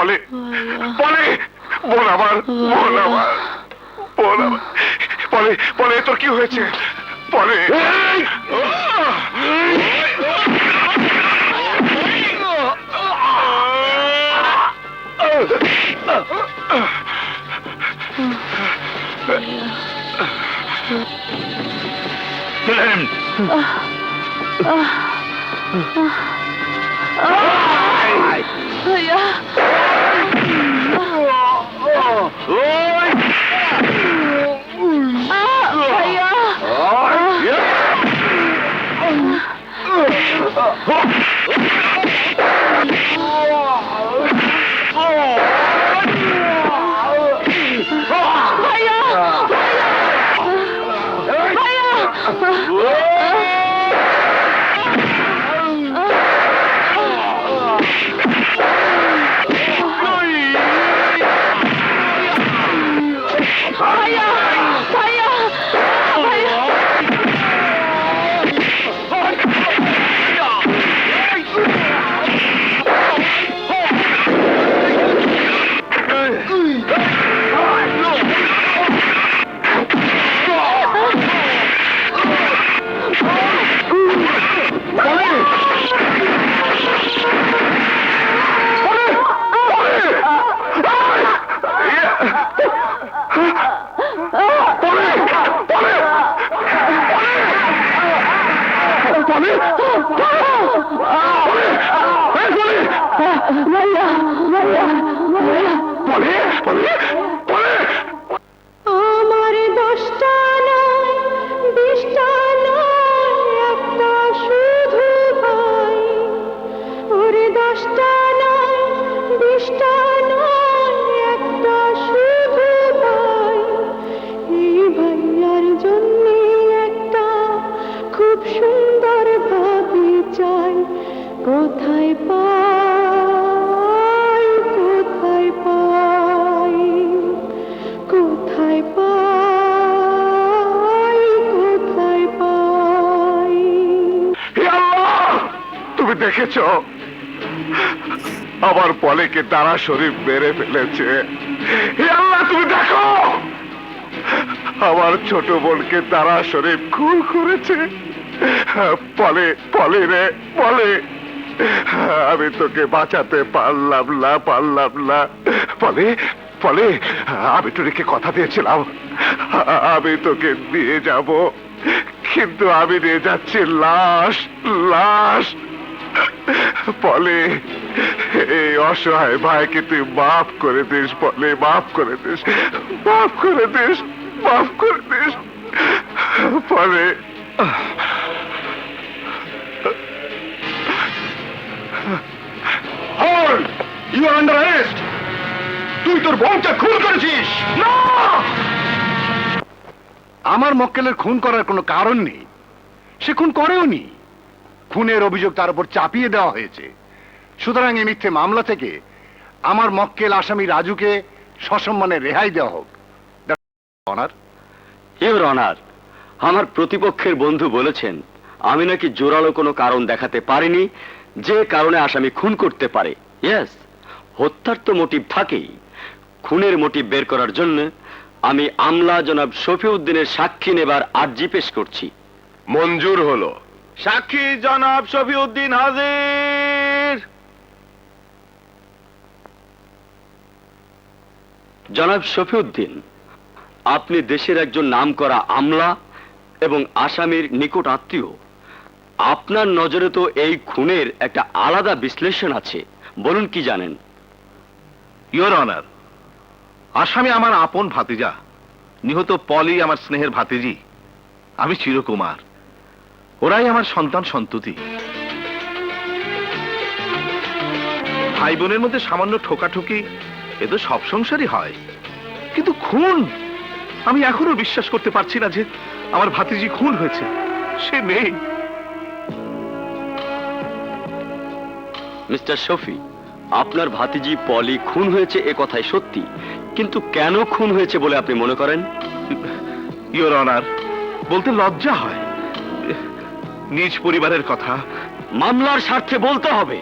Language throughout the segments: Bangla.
পলে পলে বোন আমার বোন আমার বোন আমার পলে পলে তোর কি হয়েছে পলে ভাইয়া ভাইয়া আমার 10টা নয় 20টা নয় একটা শুধু ভাই ওরে 10টা নয় 20টা নয় একটা শুধু ভাই এই ভাইয়ার জন্য একটা খুব সুন্দর ভাবি চাই কোথায় পাই কোথায় পাই কোথায় পাই কোথায় পাই তুমি দেখেছ আমার পলেকে তারা শরীফ মেরে ফেলেছে হে আল্লাহ তুমি দেখো আমার ছোট বোনকে তারা শরীফ খুন করেছে পলে পলে রে পলে আমি তোকে বাঁচাতে পারলাম না পলে পলে আমি তোকে কথা দিয়েছিলাম আমি তোকে নিয়ে যাব কিন্তু আমি নিয়ে যাচ্ছি লাশ লাশ পলে এই অসহায় ভাইকে তুই মাফ করে দিস পলে মাফ করে দিস মাফ করে দিস মাফ করে দিস পলে ইউ আর আন্ডার অ্যারেস্ট তুই তোর বোনকে খুন করেছিস না আমার মক্কেলের খুন করার কোনো কারণ নেই সে খুন করেওনি খুনের অভিযোগ তার উপর চাপিয়ে দেওয়া হয়েছে সুতরাং এই মিথ্যে মামলা থেকে আমার মক্কেল আসামি রাজুকে সসম্মানে রেহাই দেওয়া হোক অনার ইওর অনার আমার প্রতিপক্ষের বন্ধু বলেছেন আমি নাকি জোরালো কোনো কারণ দেখাতে পারিনি যে কারণে আসামি খুন করতে পারে ইয়েস হত্যার তো মোটিভ থাকেই খুনের মোটিভ বের করার জন্য আমি আমলা জনাব শফিউদ্দিনের সাক্ষী নেবার আর্জি পেশ করছি মঞ্জুর হলো সাক্ষী জনাব শফিউদ্দিন হাজির জনাব শফিউদ্দিন আপনি দেশের একজন নামকরা আমলা এবং আসামির নিকট আত্মীয় আপনার নজরে তো এই খুনের একটা আলাদা বিশ্লেষণ আছে বলুন কি জানেন ইওর অনার আসামি আমার আপন ভাতিজা নিহত পলি আমার স্নেহের ভাতিজি আমি চিরকুমার ওরাই আমার সন্তান সন্ততি ভাই বোনের মধ্যে সামান্য ঠোকাঠুকি এ তো সব সংসারই হয় কিন্তু খুন আমি এখনো বিশ্বাস করতে পারছি না যে আমার ভাতিজি খুন হয়েছে সে নেই মিস্টার শফি আপনার ভাতিজি পলি খুন হয়েছে এ কথাই সত্যি কিন্তু কেন খুন হয়েছে বলে আপনি মনে করেন ইওর অনার বলতে লজ্জা হয় নিজ পরিবারের কথা মামলার স্বার্থে বলতে হবে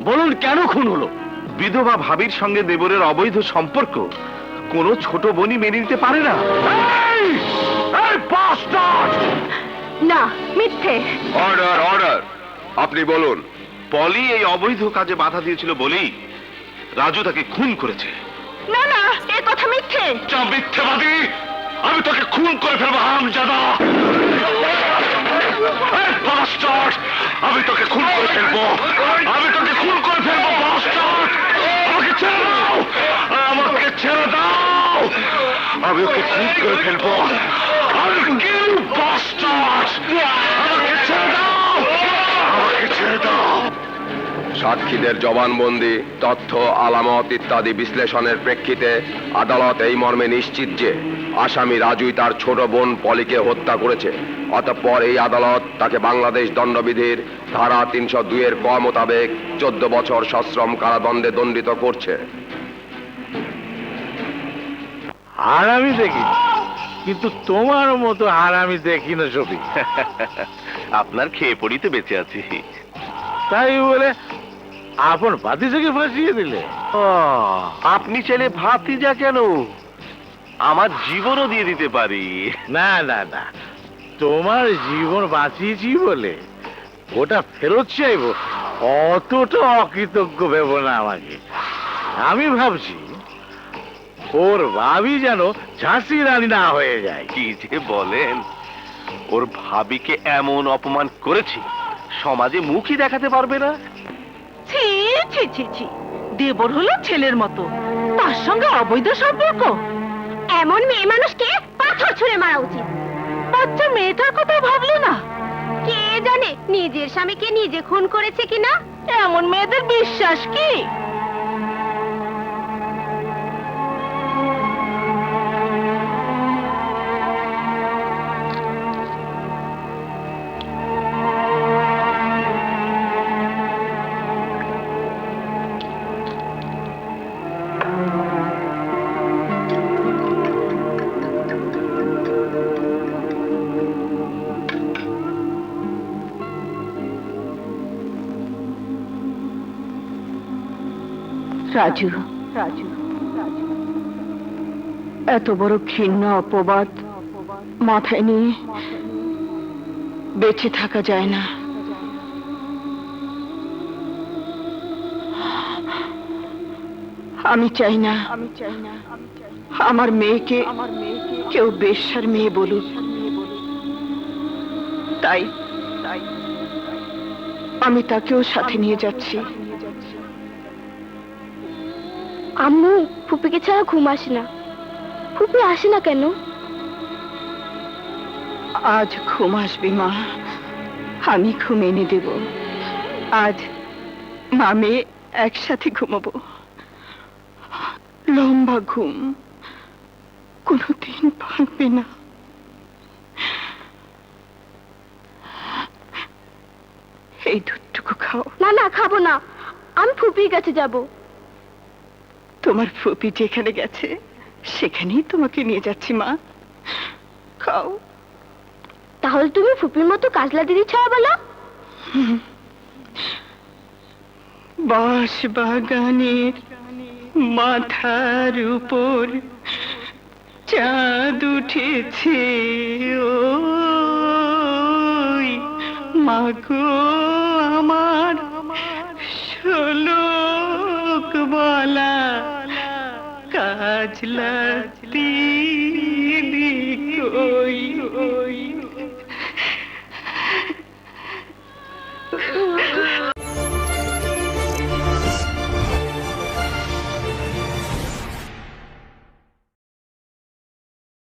বলুন কেন খুন হলো বিধবা ভাবির সঙ্গে দেবরের অবৈধ সম্পর্ক কোনো ছোট বোনই মেনে নিতে পারে না। না, মিথ্যে। অর্ডার অর্ডার, আপনি বলুন। পলি এই অবৈধ কাজে বাধা দিয়েছিল বলেই রাজু তাকে খুন করেছে। না না, এ কথা মিথ্যে। যা মিথ্যেবাদী, আমি তোকে খুন করে ফেলবো হারামজাদা। এই bastard! আমি তোকে খুন করে ফেলবো, আমি তোকে খুন করে ফেলবো bastard! আমাকে ছেড়ে দাও, আমাকে ছেড়ে দাও, আমি ওকে খুন করে ফেলবো। I'll kill you, bastard! আমাকে ছেড়ে দাও, আমাকে ছেড়ে দাও। সাক্ষীদের জবানবন্দি, তথ্য, আলামত ইত্যাদি বিশ্লেষণের প্রেক্ষিতে আদালত এই মর্মে নিশ্চিত যে আসামি রাজুই তার ছোট বোন পলিকে হত্যা করেছে। অতঃপর এই আদালত তাকে বাংলাদেশ দণ্ডবিধির ধারা 302 ক মোতাবেক 14 বছর সশ্রম কারাদণ্ডে দণ্ডিত করছে। হারামি দেখি, কিন্তু তোমার মতো হারামি দেখি না শফিক। আপনার খেয়ে পড়িতে বেঁচে আছি। তাই বলে আপন ভাতিজাকে ফাঁসিয়ে দিলে? আপনি চাইলে ভাতিজা কেন, আমার জীবনও দিয়ে দিতে পারি। না না না, তোমার জীবন বাঁচিয়েছি বলে ওটা ফেরত চাইবো অতটা অকৃতজ্ঞ ভেবো না আমাকে। আমি ভাবছি ওর ভাবি যেন ঝাঁসি রানী না হয়ে যায়। কি যে বলেন, ওর ভাবিকে এমন অপমান করেছি সমাজে মুখই দেখাতে পারবে না। ছি ছি ছি ছি, দেবর হলো ছেলের মতো, তার সঙ্গে অবৈধ সম্পর্ক। এমন মেয়ে মানুষকে পাথর ছুঁড়ে মারা উচিত। বাচ্চা মেয়েটার কথা ভাবলে না? কে জানে নিজের স্বামীকে নিজে খুন করেছে কিনা। এমন মেয়েদের বিশ্বাস কি? রাজু, রাজু, এত বড় ঘৃণা অপবাদ মাথায় নিয়ে বেঁচে থাকা যায় না। আমি চাই না আমার মেয়েকে কেউ বেশ্যার মেয়ে বলুক। তাই আমি তাকেও সাথে নিয়ে যাচ্ছি। আম্মু, ফুপিকে ছাড়া ঘুম আসে না। ফুপি আসে না কেন? আজ ঘুম আসবে মা, আমি ঘুম এনে দেব। আজ মা মেয়ে একসাথে ঘুমাবো, লম্বা ঘুম, কোনোদিন ভাঙবে না। এই দুধটুকু খাও। না না, খাবো না, আমি ফুপির কাছে যাব। তোমার ফুপি যেখানে গেছে সেখানেই তোমাকে নিয়ে যাচ্ছি মা, খাও। তাহলে তুমি ফুপির মতো কাজলা দিদি ছাড়া বলো। বাঁশ বাগানের মাথার উপর চাঁদ উঠেছে, ওই মাগো আমার শোলক বলা কাজলা দিদি কই।